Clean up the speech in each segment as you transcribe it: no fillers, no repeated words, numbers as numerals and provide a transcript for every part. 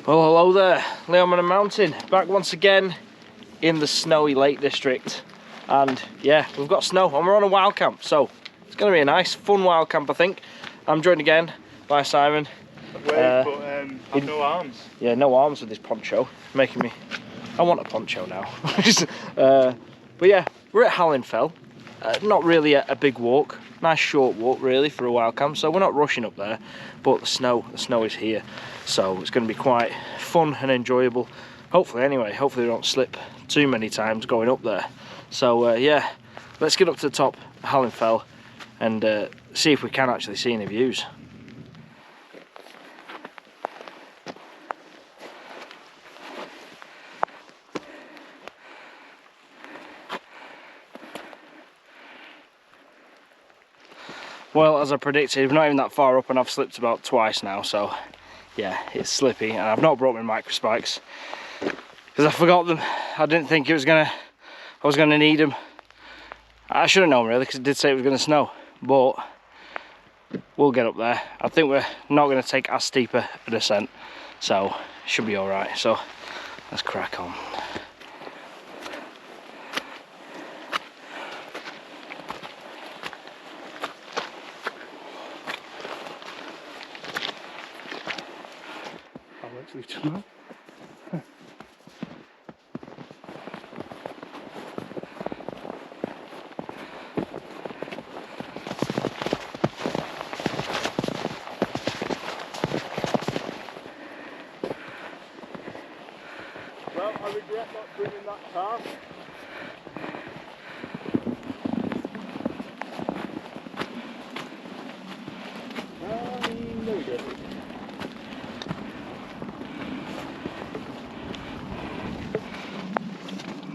Well, hello there, Liam on a mountain, back once again in the snowy Lake District. And yeah, we've got snow and we're on a wild camp, so it's going to be a nice, fun wild camp, I think. I'm joined again by Simon. I've no arms. Yeah, no arms with this poncho, making me... I want a poncho now. But yeah, we're at Hallin Fell. Not really a big walk, nice short walk really for a wild camp, so we're not rushing up there, but the snow is here, so it's going to be quite fun and enjoyable, hopefully anyway. Hopefully we don't slip too many times going up there. So yeah, let's get up to the top of Hallin Fell and see if we can actually see any views. Well, as I predicted, we're not even that far up and I've slipped about twice now, so yeah, it's slippy. And I've not brought my micro spikes because I forgot them. I didn't think I was gonna need them. I should have known really, because it did say it was gonna snow, but we'll get up there. I think we're not gonna take as steep a descent, so it should be all right. So let's crack on. Well, I regret not bringing that car. No, we didn't.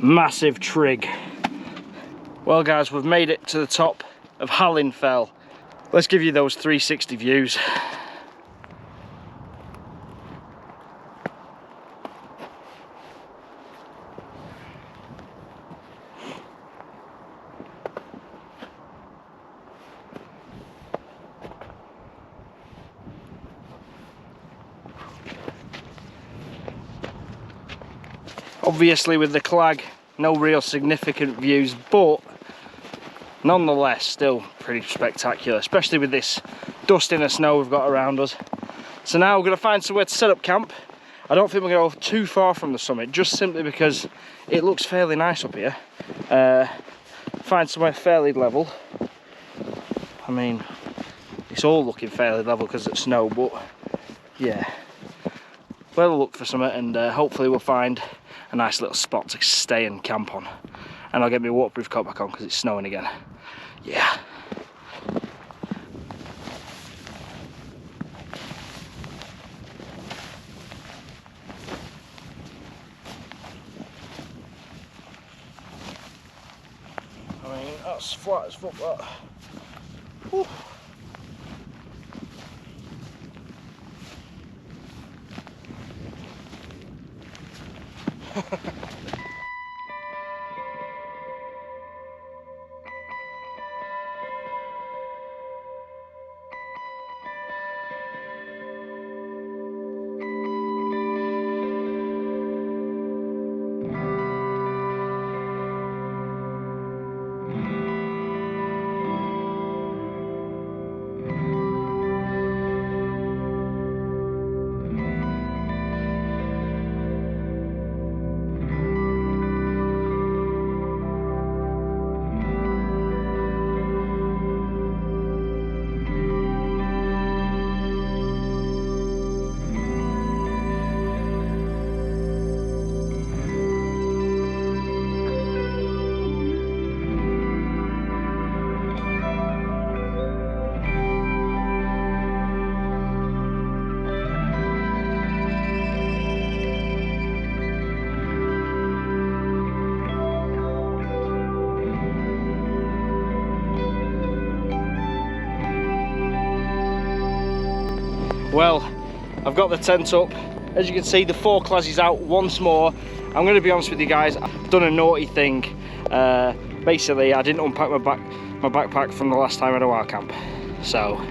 Massive trig. Well guys, we've made it to the top of Hallin Fell. Let's give you those 360 views. Obviously with the clag, no real significant views, but nonetheless still pretty spectacular, especially with this dust and snow we've got around us. So now we're going to find somewhere to set up camp. I don't think we're going to go too far from the summit, just simply because it looks fairly nice up here. Find somewhere fairly level. I mean, it's all looking fairly level because it's snow, but yeah, we'll look for something and hopefully we'll find a nice little spot to stay and camp on. And I'll get my waterproof coat back on because it's snowing again. Yeah. I mean, that's flat as fuck, that. Whew. Well, I've got the tent up. As you can see, the forecast is out once more. I'm going to be honest with you guys, I've done a naughty thing. Basically, I didn't unpack my backpack from the last time at a wild camp. So,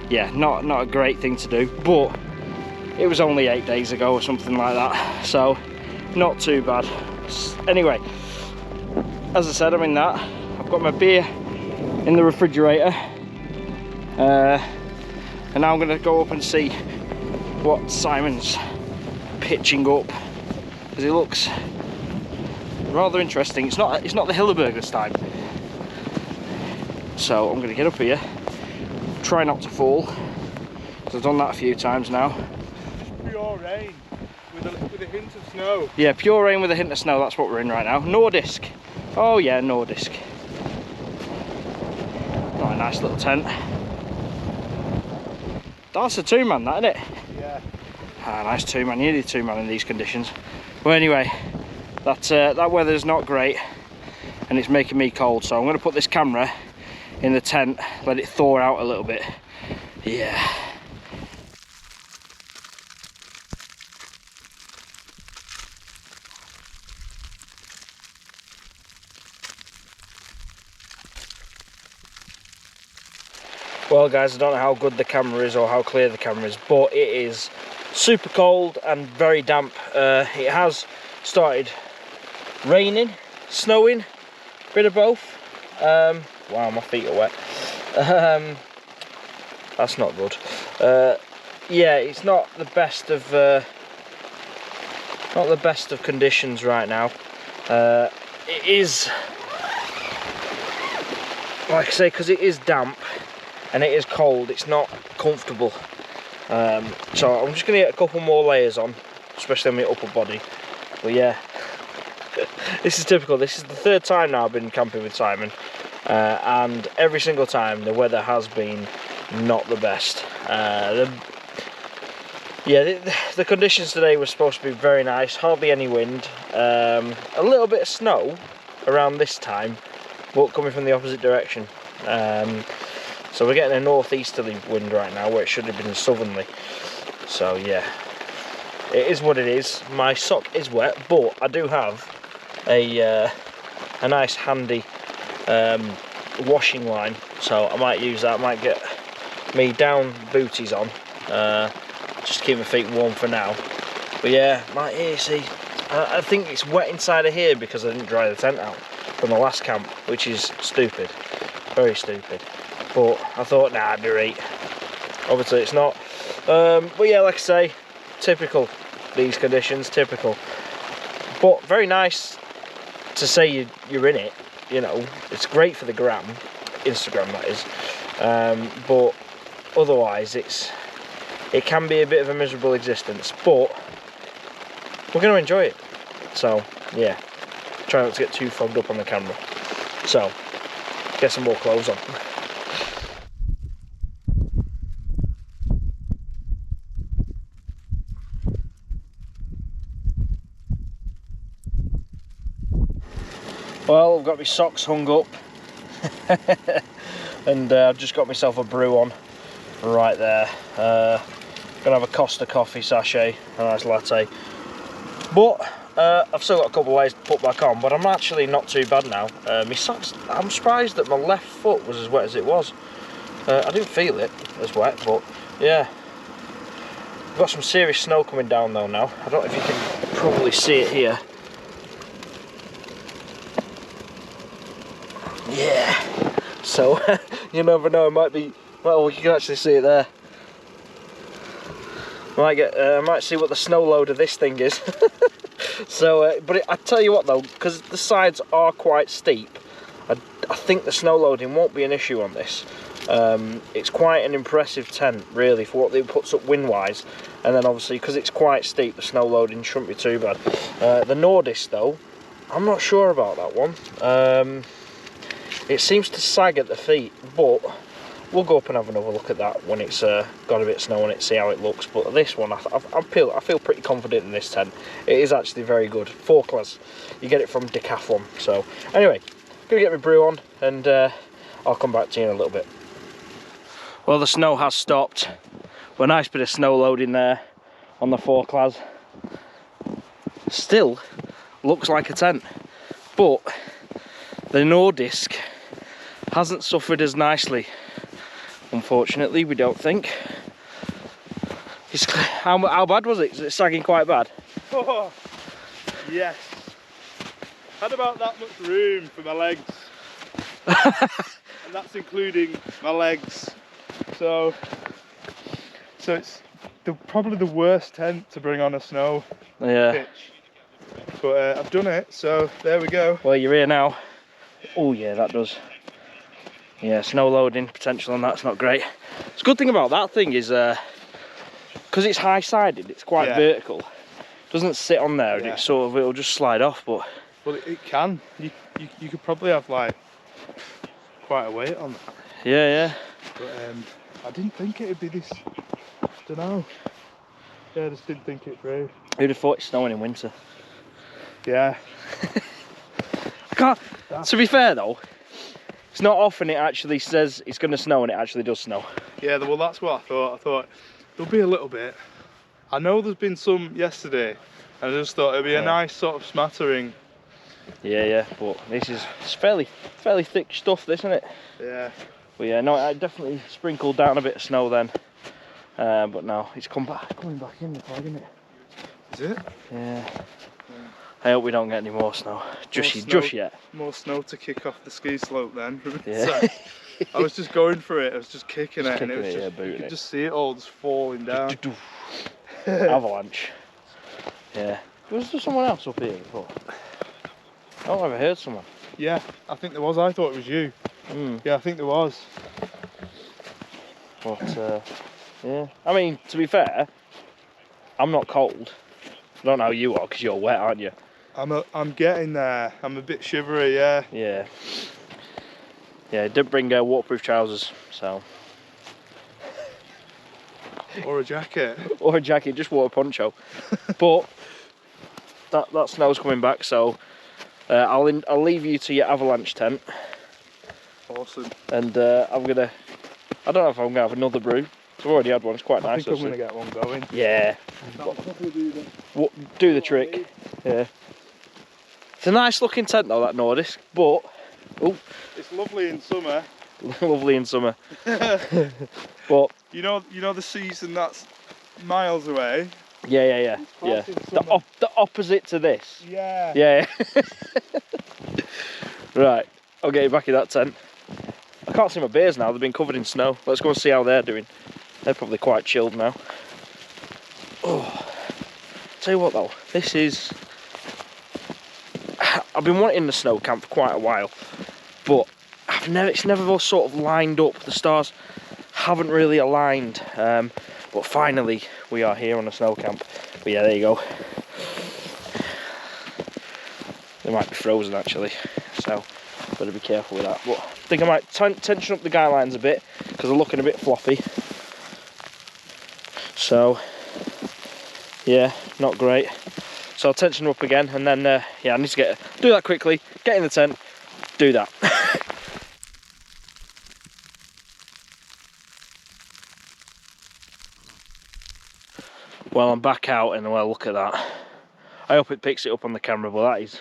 yeah, not a great thing to do. But it was only 8 days ago or something like that, so not too bad. Anyway, as I said, I'm in that. I've got my beer in the refrigerator, and now I'm going to go up and see what Simon's pitching up, because it looks rather interesting. It's not the Hilleberg this time, so I'm going to get up here, try not to fall, because I've done that a few times now. Pure rain with a hint of snow. Yeah, pure rain with a hint of snow, that's what we're in right now. Nordisk. Oh yeah, Nordisk. Oh, a nice little tent. That's a 2-man, that, isn't it? Yeah. Ah, nice 2-man. You need a 2-man in these conditions. Well, anyway, that weather's not great, and it's making me cold, so I'm going to put this camera in the tent, let it thaw out a little bit. Yeah. Well guys, I don't know how good the camera is or how clear the camera is, but it is super cold and very damp. It has started raining, snowing, bit of both. Wow, my feet are wet. That's not good. Yeah, it's not the best of conditions right now. It is, like I say, because it is damp and it is cold, it's not comfortable. So I'm just going to get a couple more layers on, especially on my upper body. But yeah, this is typical. This is the 3rd time now I've been camping with Simon, and every single time the weather has been not the best. The conditions today were supposed to be very nice, hardly any wind, a little bit of snow around this time, but coming from the opposite direction. So we're getting a northeasterly wind right now, where it should have been southerly. So yeah, it is what it is. My sock is wet, but I do have a nice handy washing line, so I might use that. I might get me down booties on, just to keep my feet warm for now. But yeah, right here, see, I think it's wet inside of here because I didn't dry the tent out from the last camp, which is stupid, very stupid. But I thought, nah, I'd be right. Obviously it's not. But yeah, like I say, typical, these conditions, typical. But very nice to say you're in it, you know. It's great for the gram, Instagram that is. But otherwise it can be a bit of a miserable existence, but we're going to enjoy it. So yeah, try not to get too fogged up on the camera. So get some more clothes on. Well, I've got my socks hung up and I've just got myself a brew on right there. Gonna have a Costa coffee sachet, a nice latte. But I've still got a couple of ways to put back on, but I'm actually not too bad now. My socks, I'm surprised that my left foot was as wet as it was. I didn't feel it as wet, but yeah. We've got some serious snow coming down though now. I don't know if you can probably see it here. Yeah, so you never know, it might be, well, you can actually see it there. I might see what the snow load of this thing is. So, but I tell you what though, because the sides are quite steep, I think the snow loading won't be an issue on this. It's quite an impressive tent really for what it puts up wind wise, and then obviously because it's quite steep, the snow loading shouldn't be too bad. The Nordisk though, I'm not sure about that one. It seems to sag at the feet, but we'll go up and have another look at that when it's got a bit of snow on it, see how it looks. But this one, I feel pretty confident in this tent. It is actually very good. 4-class. You get it from Decathlon. So anyway, gonna get my brew on, and I'll come back to you in a little bit. Well, the snow has stopped. Well, a nice bit of snow loading there on the 4-class. Still looks like a tent, but the Nordisk hasn't suffered as nicely, unfortunately, we don't think. How bad was it? Is it sagging quite bad? Oh, yes. Had about that much room for my legs. And that's including my legs. So it's probably the worst tent to bring on a snow pitch. But I've done it, so there we go. Well, you're here now. Oh yeah, that does. Yeah, snow loading potential on that's not great. The good thing about that thing is, because it's high-sided, it's quite vertical. It doesn't sit on there, and it it'll just slide off. But well, it can. You could probably have like quite a weight on that. Yeah. But I didn't think it'd be this. Don't know. Yeah, I just didn't think it through. Who'd have thought it's snowing in winter? Yeah. I can't. To be fair though, it's not often it actually says it's going to snow and it actually does snow. Yeah, well that's what I thought. I thought there'll be a little bit. I know there's been some yesterday, and I just thought it'd be a nice sort of smattering. Yeah, but it's fairly thick stuff, this, isn't it? Yeah. But yeah, no, I definitely sprinkled down a bit of snow then. But now it's coming back in the fog, isn't it? Is it? Yeah. I hope we don't get any more snow. Just yet. More snow to kick off the ski slope then. Yeah. So, I was just going for it. I was just kicking it, and it was it, just you could it. just see it all just falling down. Avalanche. Yeah. Was there someone else up here before? I've never heard someone. Yeah, I think there was. I thought it was you. Yeah, I think there was. But yeah, I mean, to be fair, I'm not cold. I don't know how you are because you're wet, aren't you? I'm getting there. I'm a bit shivery. Yeah. Yeah. Yeah, didn't bring waterproof trousers, so. Or a jacket. Or a jacket, just wore a poncho. But that snow's coming back, so I'll leave you to your avalanche tent. Awesome. And I don't know if I'm gonna have another brew. I've already had one. It's quite nice. I think I'm gonna get one going. Yeah. That'll probably do the trick. Yeah. It's a nice looking tent though, that Nordisk, but it's lovely in summer. Lovely in summer. But you know the season that's miles away. Yeah. The opposite to this. Yeah. Yeah. Right. I'll get you back in that tent. I can't see my bears now. They've been covered in snow. Let's go and see how they're doing. They're probably quite chilled now. Oh. Tell you what though, this is. I've been wanting the snow camp for quite a while, but it's never all sort of lined up. The stars haven't really aligned, but finally we are here on a snow camp. But yeah, there you go. They might be frozen actually, so better be careful with that. But I think I might tension up the guy lines a bit because they're looking a bit floppy. So yeah, not great. So I'll tension them up again, and then yeah, I need to do that quickly, get in the tent, do that. Well, I'm back out, and well, look at that. I hope it picks it up on the camera, but that is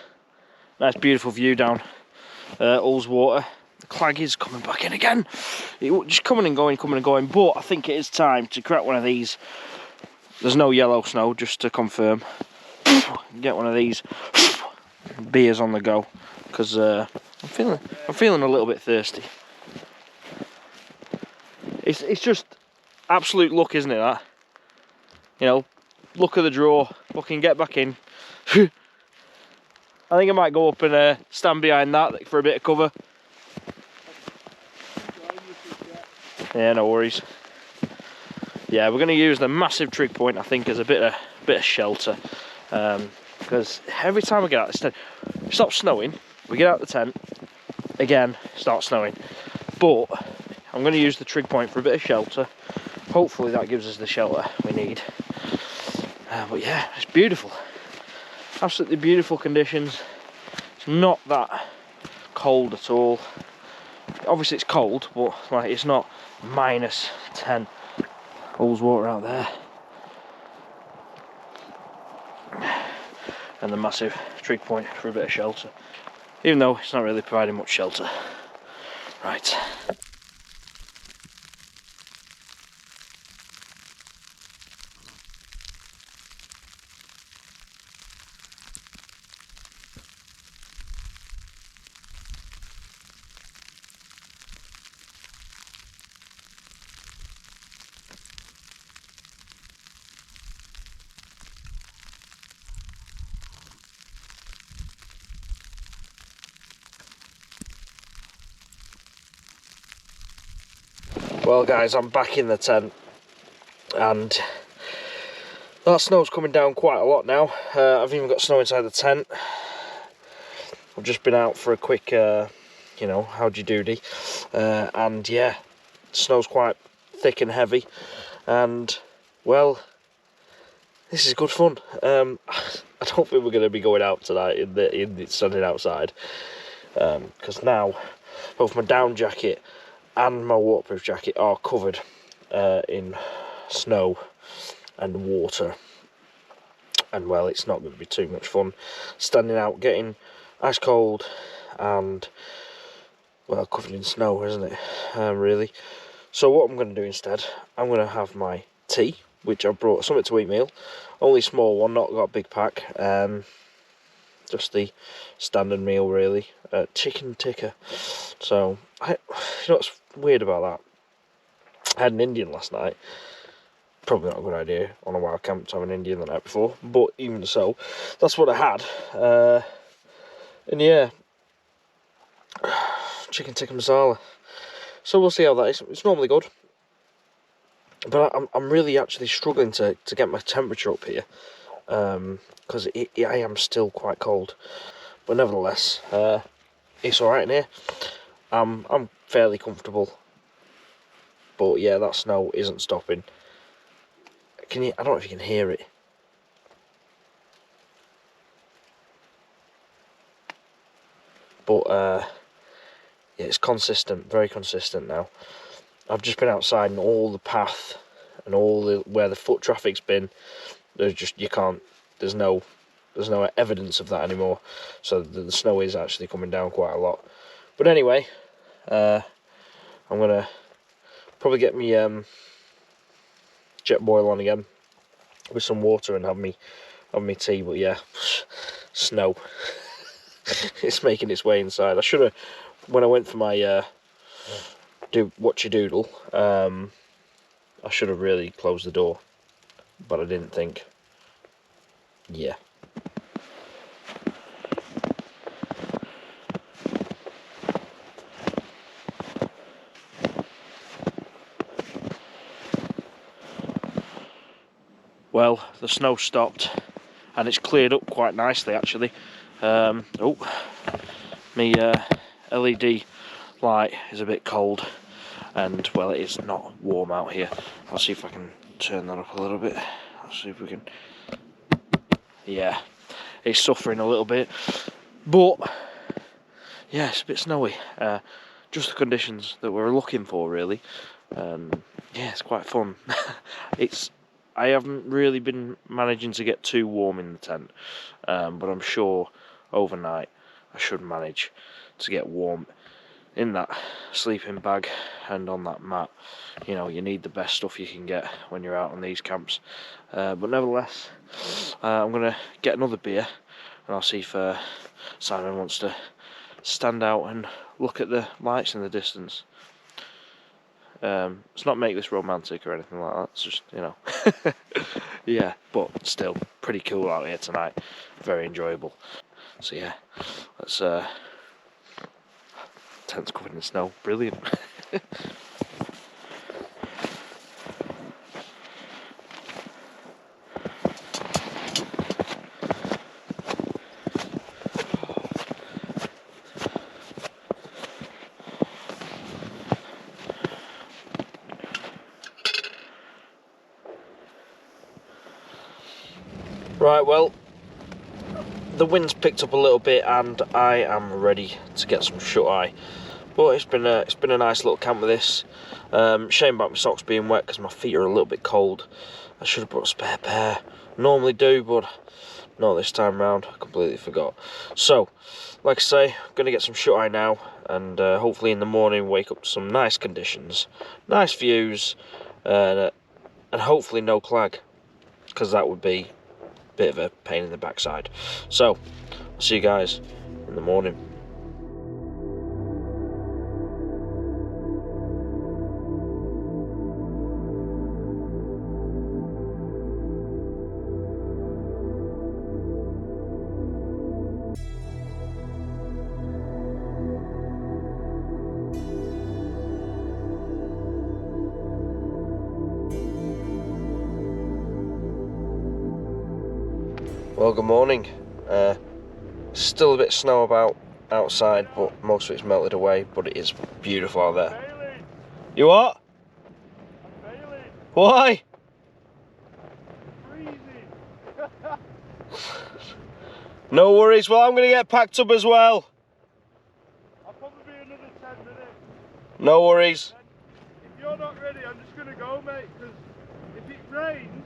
a nice beautiful view down Ullswater. The clag is coming back in again. Just coming and going, but I think it is time to crack one of these. There's no yellow snow, just to confirm. Get one of these beers on the go, because I'm feeling a little bit thirsty. It's just absolute luck, isn't it, that? You know, luck of the draw, fucking get back in. I think I might go up and stand behind that for a bit of cover. Yeah, no worries. Yeah, we're going to use the massive trig point, I think, as a bit of shelter. Because every time we get out of this tent, it stops snowing, we get out the tent, again, it starts snowing. But I'm going to use the trig point for a bit of shelter. Hopefully that gives us the shelter we need. But yeah, it's beautiful. Absolutely beautiful conditions. It's not that cold at all. Obviously it's cold, but like it's not -10. Ullswater out there. And the massive trig point for a bit of shelter. Even though it's not really providing much shelter. Right. Well guys, I'm back in the tent and that snow's coming down quite a lot now. I've even got snow inside the tent. I've just been out for a quick, you know, howdy doody, and yeah, snow's quite thick and heavy, and well, this is good fun. I don't think we're going to be going out tonight in the standing outside, because now both my down jacket and my waterproof jacket are covered in snow and water, and well, it's not going to be too much fun standing out getting ice cold and well covered in snow, isn't it, really? So what I'm going to do instead, I'm going to have my tea, which I brought something to eat meal, only small one, not got a big pack, just the standard meal really, chicken tikka. So you know what's weird about that? I had an Indian last night. Probably not a good idea on a wild camp to have an Indian the night before, but even so, that's what I had. And yeah, chicken tikka masala. So we'll see how that is. It's normally good, but I'm really actually struggling to get my temperature up here, because I am still quite cold. But nevertheless, it's all right in here. I'm fairly comfortable. But yeah, that snow isn't stopping. I don't know if you can hear it. But yeah, it's consistent, very consistent now. I've just been outside and all the path and where the foot traffic's been, there's no evidence of that anymore. So the snow is actually coming down quite a lot. But anyway, I'm gonna probably get me Jetboil on again with some water and have me tea. But yeah, snow. It's making its way inside. I should have, when I went for my watch your doodle, I should have really closed the door, but I didn't think. Yeah. Well, the snow stopped and it's cleared up quite nicely actually. Oh, my LED light is a bit cold, and well, it is not warm out here. I'll see if I can turn that up a little bit. Let's see if we can. Yeah, it's suffering a little bit, but yeah, it's a bit snowy. Just the conditions that we're looking for, really. Yeah, it's quite fun. I haven't really been managing to get too warm in the tent, but I'm sure overnight I should manage to get warm in that sleeping bag and on that mat. You know, you need the best stuff you can get when you're out on these camps. But nevertheless, I'm going to get another beer and I'll see if Simon wants to stand out and look at the lights in the distance. Let's not make this romantic or anything like that, it's just, you know. Yeah, but still pretty cool out here tonight, very enjoyable. So yeah, let's tent's covered in snow, brilliant. Right, well, the wind's picked up a little bit and I am ready to get some shut-eye. But it's been a nice little camp with this. Shame about my socks being wet because my feet are a little bit cold. I should have brought a spare pair. Normally do, but not this time round. I completely forgot. So, like I say, I'm going to get some shut-eye now, and hopefully in the morning wake up to some nice conditions, nice views, and hopefully no clag, because that would be bit of a pain in the backside. So I'll see you guys in the morning. Well, good morning. Still a bit of snow about outside, but most of it's melted away, but it is beautiful out there. Failing. You what? I'm failing. Why? Freezing. No worries, well I'm going to get packed up as well. I'll probably be another 10 minutes. No worries. If you're not ready, I'm just going to go, mate, because if it rains,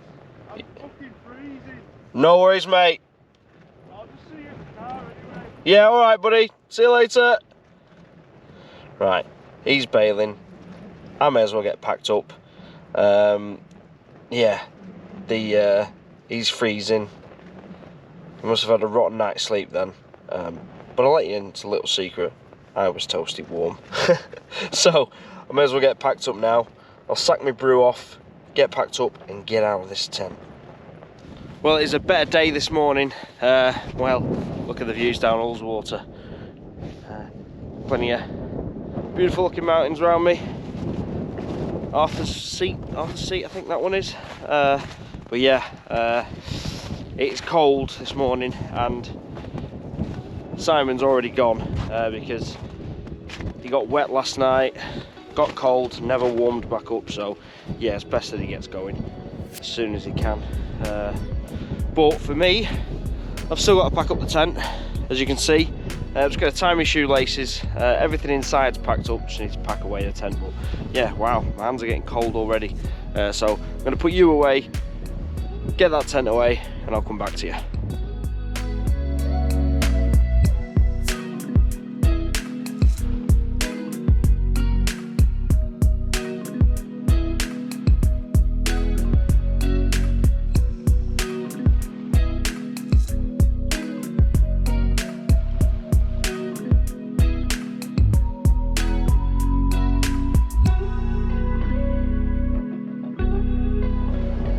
I'm fucking freezing. No worries, mate. I'll just see you in the car anyway. Yeah, alright buddy, see you later. Right, he's bailing. I may as well get packed up. Yeah, he's freezing. He must have had a rotten night's sleep then. But I'll let you into a little secret. I was toasty warm. So, I may as well get packed up now. I'll sack my brew off, get packed up and get out of this tent. Well, it's a better day this morning. Well, look at the views down Ullswater. Plenty of beautiful looking mountains around me. Arthur's Seat, I think that one is. But yeah, it's cold this morning and Simon's already gone because he got wet last night, got cold, never warmed back up, so yeah, it's best that he gets going as soon as he can. But for me, I've still got to pack up the tent, as you can see. I've just got to tie my shoelaces, everything inside's packed up, just need to pack away the tent. But yeah, wow, my hands are getting cold already. So I'm going to put you away, get that tent away, and I'll come back to you.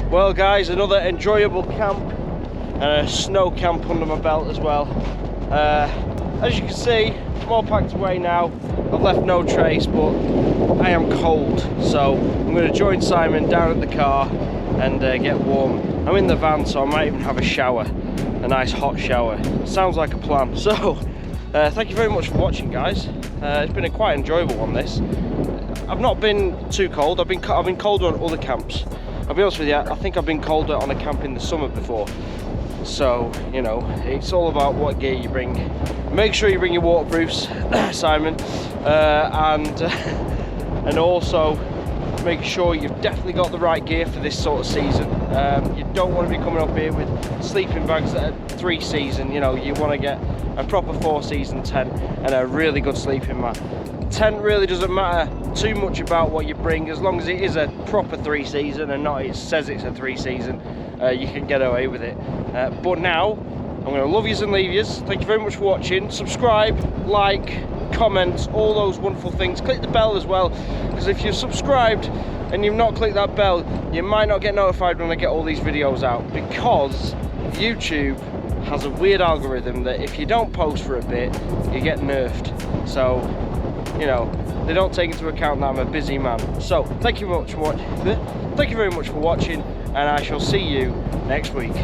Well guys, another enjoyable camp and a snow camp under my belt as well. As you can see, I'm all packed away now. I've left no trace, but I am cold, so I'm going to join Simon down at the car and get warm. I'm in the van, so I might even have a shower, a nice hot shower. Sounds like a plan. So thank you very much for watching, guys. It's been a quite enjoyable one, this. I've not been too cold. I've been colder on other camps. I'll be honest with you, I think I've been colder on a camp in the summer before. So, you know, it's all about what gear you bring. Make sure you bring your waterproofs, Simon, and also make sure you've definitely got the right gear for this sort of season. You don't want to be coming up here with sleeping bags that are 3 season. You know, you want to get a proper 4 season tent and a really good sleeping mat. Tent really doesn't matter too much about what you bring, as long as it is a proper 3 season and not it says it's a 3 season. You can get away with it. But now I'm going to love yous and leave yous. Thank you very much for watching. Subscribe, like, comment, all those wonderful things. Click the bell as well, because if you've subscribed and you've not clicked that bell, you might not get notified when I get all these videos out, because YouTube has a weird algorithm that if you don't post for a bit, you get nerfed. So, you know, they don't take into account that I'm a busy man. So thank you very much for watching, and I shall see you next week.